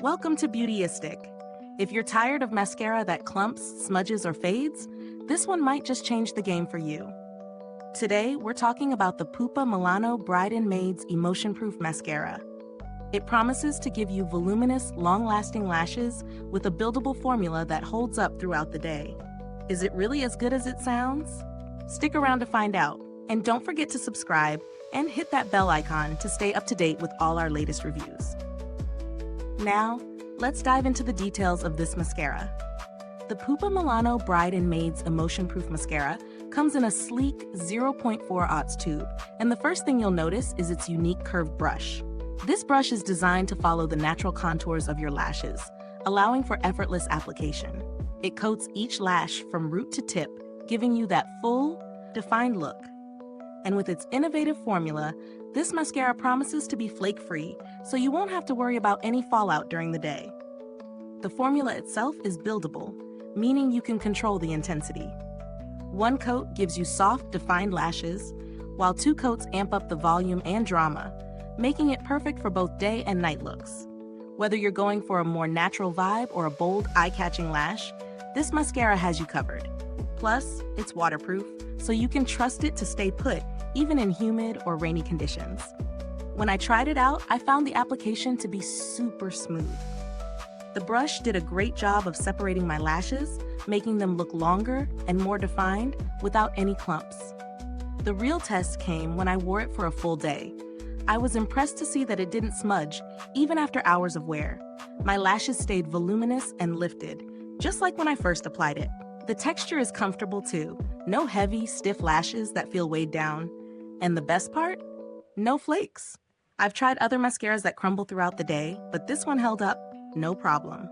Welcome to Beautyistic. If you're tired of mascara that clumps, smudges, or fades, this one might just change the game for you. Today, we're talking about the PUPA Milano Bride and Maids Emotionproof Mascara. It promises to give you voluminous, long-lasting lashes with a buildable formula that holds up throughout the day. Is it really as good as it sounds? Stick around to find out, and don't forget to subscribe and hit that bell icon to stay up to date with all our latest reviews. Now, let's dive into the details of this mascara. The PUPA Milano Bride and Maids Emotionproof Mascara comes in a sleek 0.4 tube, and the first thing you'll notice is its unique curved brush. This brush is designed to follow the natural contours of your lashes, allowing for effortless application. It coats each lash from root to tip, giving you that full, defined look. And with its innovative formula, this mascara promises to be flake-free, so you won't have to worry about any fallout during the day. The formula itself is buildable, meaning you can control the intensity. One coat gives you soft, defined lashes, while 2 coats amp up the volume and drama, making it perfect for both day and night looks. Whether you're going for a more natural vibe or a bold, eye-catching lash, this mascara has you covered. Plus, it's waterproof, so you can trust it to stay put, even in humid or rainy conditions. When I tried it out, I found the application to be super smooth. The brush did a great job of separating my lashes, making them look longer and more defined without any clumps. The real test came when I wore it for a full day. I was impressed to see that it didn't smudge, even after hours of wear. My lashes stayed voluminous and lifted, just like when I first applied it. The texture is comfortable too. No heavy, stiff lashes that feel weighed down. And the best part? No flakes. I've tried other mascaras that crumble throughout the day, but this one held up, no problem.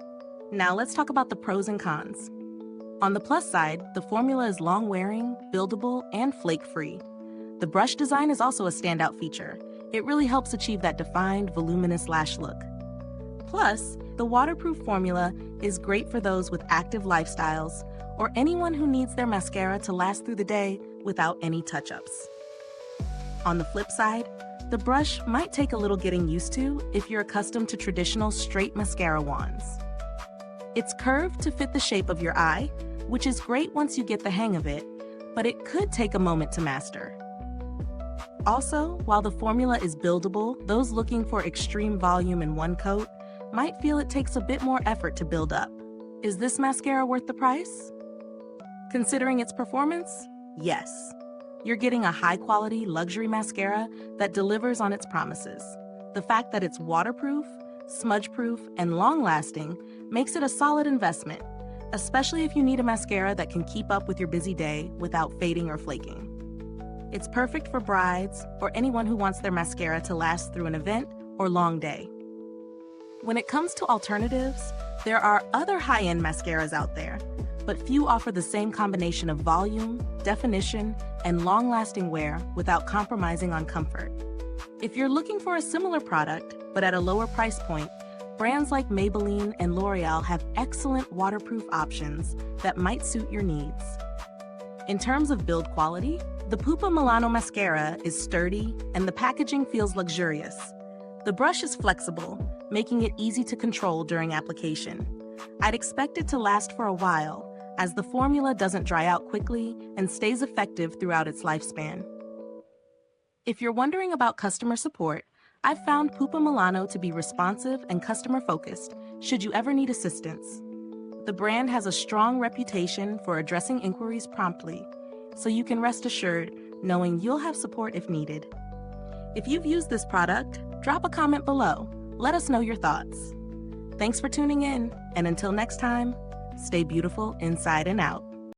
Now let's talk about the pros and cons. On the plus side, the formula is long-wearing, buildable, and flake-free. The brush design is also a standout feature. It really helps achieve that defined, voluminous lash look. Plus, the waterproof formula is great for those with active lifestyles or anyone who needs their mascara to last through the day without any touch-ups. On the flip side, the brush might take a little getting used to if you're accustomed to traditional straight mascara wands. It's curved to fit the shape of your eye, which is great once you get the hang of it, but it could take a moment to master. Also, while the formula is buildable, those looking for extreme volume in one coat might feel it takes a bit more effort to build up. Is this mascara worth the price? Considering its performance, yes. You're getting a high-quality luxury mascara that delivers on its promises. The fact that it's waterproof, smudge-proof, and long-lasting makes it a solid investment, especially if you need a mascara that can keep up with your busy day without fading or flaking. It's perfect for brides or anyone who wants their mascara to last through an event or long day. When it comes to alternatives, there are other high-end mascaras out there, but few offer the same combination of volume, definition, and long-lasting wear without compromising on comfort. If you're looking for a similar product, but at a lower price point, brands like Maybelline and L'Oreal have excellent waterproof options that might suit your needs. In terms of build quality, the PUPA Milano mascara is sturdy and the packaging feels luxurious. The brush is flexible, making it easy to control during application. I'd expect it to last for a while, as the formula doesn't dry out quickly and stays effective throughout its lifespan. If you're wondering about customer support, I've found PUPA Milano to be responsive and customer-focused should you ever need assistance. The brand has a strong reputation for addressing inquiries promptly, so you can rest assured knowing you'll have support if needed. If you've used this product, drop a comment below. Let us know your thoughts. Thanks for tuning in, and until next time, stay beautiful inside and out.